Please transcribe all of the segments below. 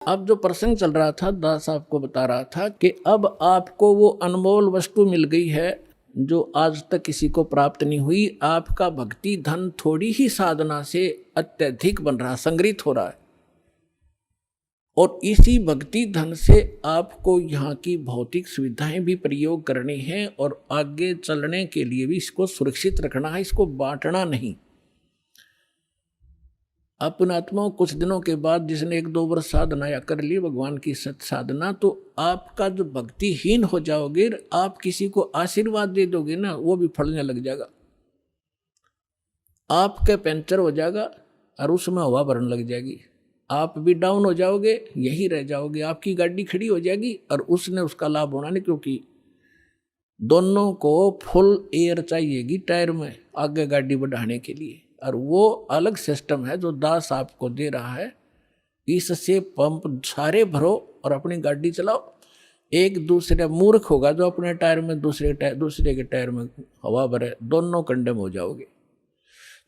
अब जो प्रसंग चल रहा था, दास आपको बता रहा था कि अब आपको वो अनमोल वस्तु मिल गई है जो आज तक किसी को प्राप्त नहीं हुई। आपका भक्ति धन थोड़ी ही साधना से अत्यधिक बन रहा, संग्रहित हो रहा है, और इसी भक्ति धन से आपको यहाँ की भौतिक सुविधाएं भी प्रयोग करनी है और आगे चलने के लिए भी इसको सुरक्षित रखना है, इसको बांटना नहीं। अपनात्मा कुछ दिनों के बाद जिसने 1-2 वर्ष साधना या कर ली भगवान की सत साधना, तो आपका जो भक्तिहीन हो जाओगे, आप किसी को आशीर्वाद दे दोगे ना, वो भी फलने लग जाएगा। आपके पंचर हो जाएगा और उसमें हवा भरने लग जाएगी, आप भी डाउन हो जाओगे, यही रह जाओगे। आपकी गाड़ी खड़ी हो जाएगी और उसने उसका लाभ होना नहीं, क्योंकि दोनों को फुल एयर चाहिएगी टायर में आगे गाड़ी बढ़ाने के लिए, और वो अलग सिस्टम है जो दास आपको दे रहा है। इससे पंप सारे भरो और अपनी गाड़ी चलाओ। एक दूसरे मूर्ख होगा जो अपने टायर में दूसरे के टायर में हवा भरे, दोनों कंडम हो जाओगे।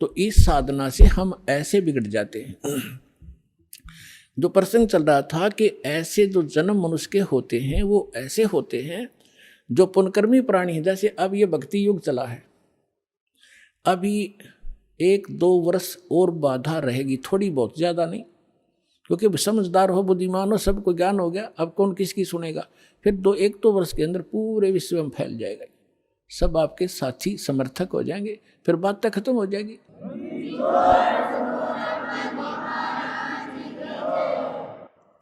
तो इस साधना से हम ऐसे बिगड़ जाते हैं। जो प्रसंग चल रहा था कि ऐसे जो जन्म मनुष्य के होते हैं वो ऐसे होते हैं जो पुनकर्मी प्राणी है। जैसे अब ये भक्ति युग चला है, अभी 1-2 वर्ष और बाधा रहेगी, थोड़ी बहुत, ज़्यादा नहीं, क्योंकि समझदार हो, बुद्धिमान हो, सबको ज्ञान हो गया, अब कौन किसकी सुनेगा। फिर 1-2 वर्ष के अंदर पूरे विश्व में फैल जाएगा, सब आपके साथी समर्थक हो जाएंगे, फिर बातें खत्म हो जाएगी।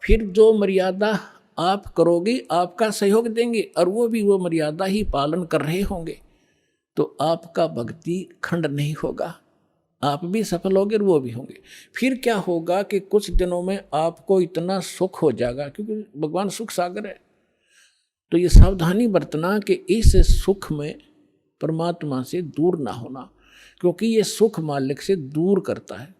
फिर जो मर्यादा आप करोगे आपका सहयोग देंगे और वो भी वो मर्यादा ही पालन कर रहे होंगे, तो आपका भक्ति खंड नहीं होगा, आप भी सफल होंगे और वो भी होंगे। फिर क्या होगा कि कुछ दिनों में आपको इतना सुख हो जाएगा, क्योंकि भगवान सुख सागर है। तो ये सावधानी बरतना कि इस सुख में परमात्मा से दूर ना होना, क्योंकि ये सुख मालिक से दूर करता है,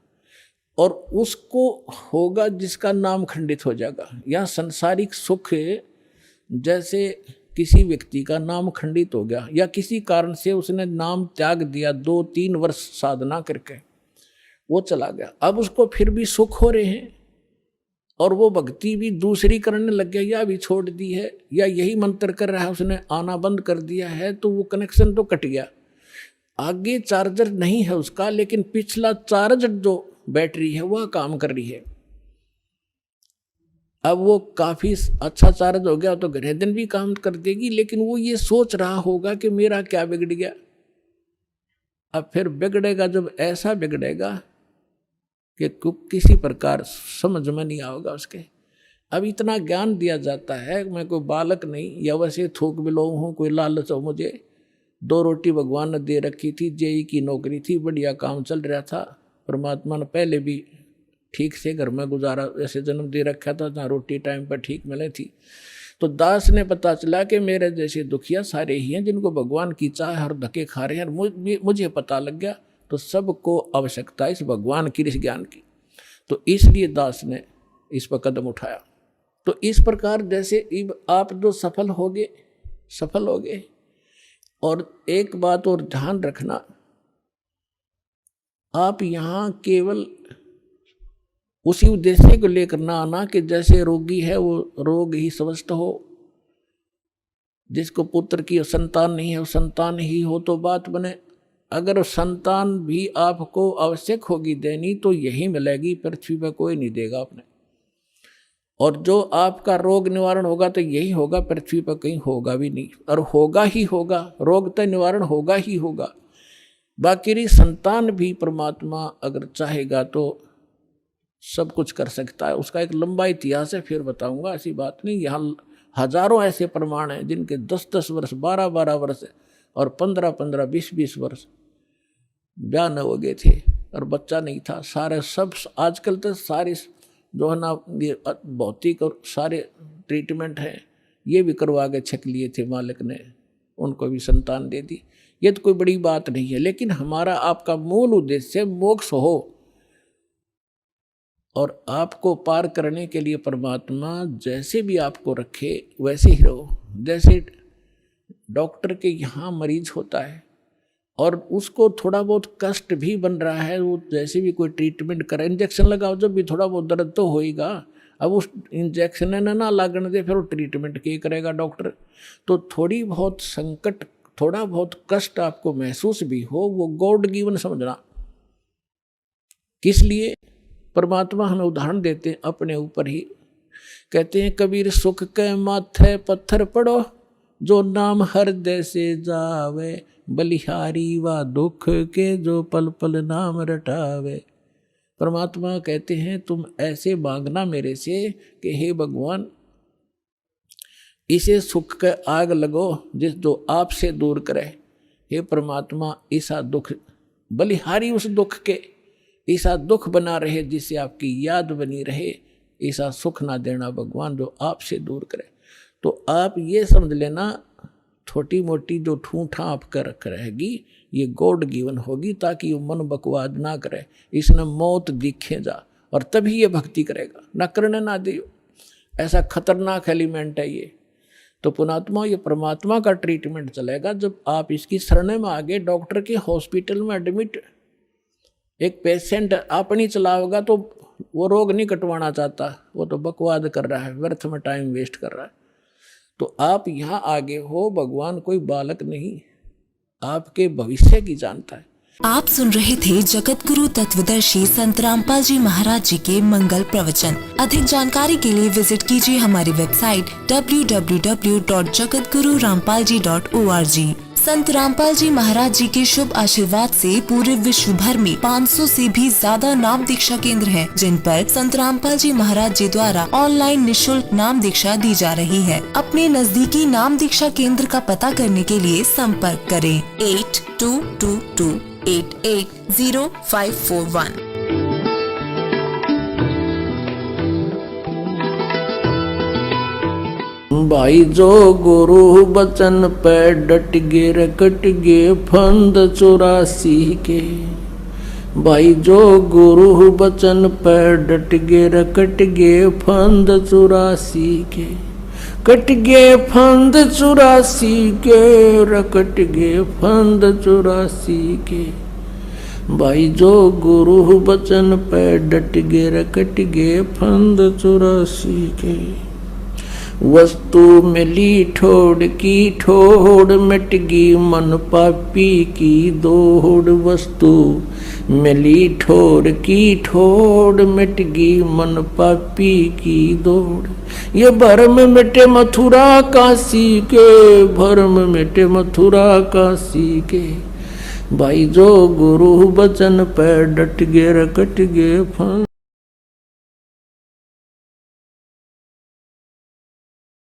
और उसको होगा जिसका नाम खंडित हो जाएगा। या सांसारिक सुख, जैसे किसी व्यक्ति का नाम खंडित हो गया या किसी कारण से उसने नाम त्याग दिया, 2-3 वर्ष साधना करके वो चला गया, अब उसको फिर भी सुख हो रहे हैं और वो भक्ति भी दूसरी करने लग गया, या भी छोड़ दी है, या यही मंत्र कर रहा है, उसने आना बंद कर दिया है, तो वो कनेक्शन तो कट गया। आगे चार्जर नहीं है उसका, लेकिन पिछला चार्ज जो बैटरी है वह काम कर रही है। अब वो काफी अच्छा चार्ज हो गया तो घने दिन भी काम कर देगी, लेकिन वो ये सोच रहा होगा कि मेरा क्या बिगड़ गया। अब फिर बिगड़ेगा, जब ऐसा बिगड़ेगा कि किसी प्रकार समझ में नहीं आएगा उसके। अब इतना ज्ञान दिया जाता है, मैं कोई बालक नहीं या वैसे थूक बिलो हूँ, कोई लालच हो मुझे। 2 रोटी भगवान ने दे रखी थी, जेई की नौकरी थी, बढ़िया काम चल रहा था, परमात्मा ने पहले भी ठीक से घर में गुजारा, ऐसे जन्म दे रखा था जहाँ रोटी टाइम पर ठीक मिले थी। तो दास ने पता चला कि मेरे जैसे दुखिया सारे ही हैं जिनको भगवान की चाह हर धक्के खा रहे हैं। मुझे पता लग गया, तो सबको आवश्यकता इस भगवान की, इस ज्ञान की। तो इसलिए दास ने इस पर कदम उठाया। तो इस प्रकार जैसे आप जो सफल होगे। और एक बात और ध्यान रखना, आप यहाँ केवल उसी उद्देश्य को लेकर ना आना कि जैसे रोगी है वो रोग ही स्वस्थ हो, जिसको पुत्र की संतान नहीं है वो संतान ही हो तो बात बने। अगर संतान भी आपको आवश्यक होगी देनी तो यही मिलेगी, पृथ्वी पर कोई नहीं देगा आपने। और जो आपका रोग निवारण होगा तो यही होगा, पृथ्वी पर कहीं होगा भी नहीं, और होगा ही होगा, रोग तो निवारण होगा ही होगा। बाकी संतान भी परमात्मा अगर चाहेगा तो सब कुछ कर सकता है। उसका एक लंबा इतिहास है, फिर बताऊंगा, ऐसी बात नहीं। यहाँ हजारों ऐसे प्रमाण हैं जिनके 10-10 वर्ष, 12-12 वर्ष और 15-15, 20-20 वर्ष ब्याह न हो गए थे और बच्चा नहीं था। सारे सब आजकल तो सारे जो है ना ये भौतिक और सारे ट्रीटमेंट हैं, ये भी करवा के छक लिए थे मालिक ने, उनको भी संतान दे दी। ये तो कोई बड़ी बात नहीं है, लेकिन हमारा आपका मूल उद्देश्य मोक्ष हो और आपको पार करने के लिए परमात्मा जैसे भी आपको रखे वैसे ही रहो। जैसे डॉक्टर के यहाँ मरीज होता है और उसको थोड़ा बहुत कष्ट भी बन रहा है, वो जैसे भी कोई ट्रीटमेंट करे, इंजेक्शन लगाओ, जब भी थोड़ा बहुत दर्द तो होएगा। अब उस इंजेक्शन ने ना लागण दे, फिर वो ट्रीटमेंट के करेगा डॉक्टर। तो थोड़ी बहुत संकट, थोड़ा बहुत कष्ट आपको महसूस भी हो, वो गॉड गिवन समझना। किस लिए? परमात्मा हमें उदाहरण देते हैं अपने ऊपर ही। कहते हैं कबीर सुख के माथे पत्थर पड़ो, जो नाम हृदय से जावे, बलिहारी व दुख के जो पल पल नाम रटावे। परमात्मा कहते हैं तुम ऐसे मांगना मेरे से कि हे भगवान, इसे सुख के आग लगो जिस जो आपसे दूर करे। हे परमात्मा, ऐसा दुख बलिहारी उस दुख के, ऐसा दुख बना रहे जिससे आपकी याद बनी रहे, ऐसा सुख ना देना भगवान जो आपसे दूर करे। तो आप ये समझ लेना, छोटी मोटी जो ठूठा आपका रख रहेगी ये गॉड गिवन होगी, ताकि वो मन बकवाद ना करे, इसने मौत दिखे जा, और तभी ये भक्ति करेगा, ना करने ना दियो। ऐसा खतरनाक एलिमेंट है ये। तो पुणात्मा, ये परमात्मा का ट्रीटमेंट चलेगा जब आप इसकी शरण में आगे। डॉक्टर के हॉस्पिटल में एडमिट एक पेशेंट अपनी चलाओगा तो वो रोग नहीं कटवाना चाहता, वो तो बकवाद कर रहा है, व्यर्थ में टाइम वेस्ट कर रहा है। तो आप यहाँ आगे हो, भगवान कोई बालक नहीं, आपके भविष्य की जानता है। आप सुन रहे थे जगत गुरु तत्वदर्शी संत रामपाल जी महाराज जी के मंगल प्रवचन। अधिक जानकारी के लिए विजिट कीजिए हमारी वेबसाइट www.jagatgururampalji.org। संत रामपाल जी महाराज जी के शुभ आशीर्वाद से पूरे विश्व भर में 500 से भी ज्यादा नाम दीक्षा केंद्र हैं, जिन पर संत रामपाल जी महाराज जी द्वारा ऑनलाइन निशुल्क नाम दीक्षा दी जा रही है। अपने नजदीकी नाम दीक्षा केंद्र का पता करने के लिए संपर्क करें 8222880541। भाई जो गुरु बचन पे डट गे रकट गे फंद 84 के। भाई जो गुरु बचन पे डट गे रकट गे फंद 84 के। कट गे फंद 84 के, रकट गे फंद 84 के। भाई जो गुरु बचन पे डट गे रकट गे फंद 84 के। वस्तु मिली ठोड़ की ठोड़, मिट गई मन पापी की दौड़। वस्तु मिली ठोड़ की ठोड़, मिट गई मन पापी की दौड़। ये भरम मिटे मथुरा काशी के, भरम मिटे मथुरा काशी के। भाई जो गुरु बचन पे डट गे रकट गे फंद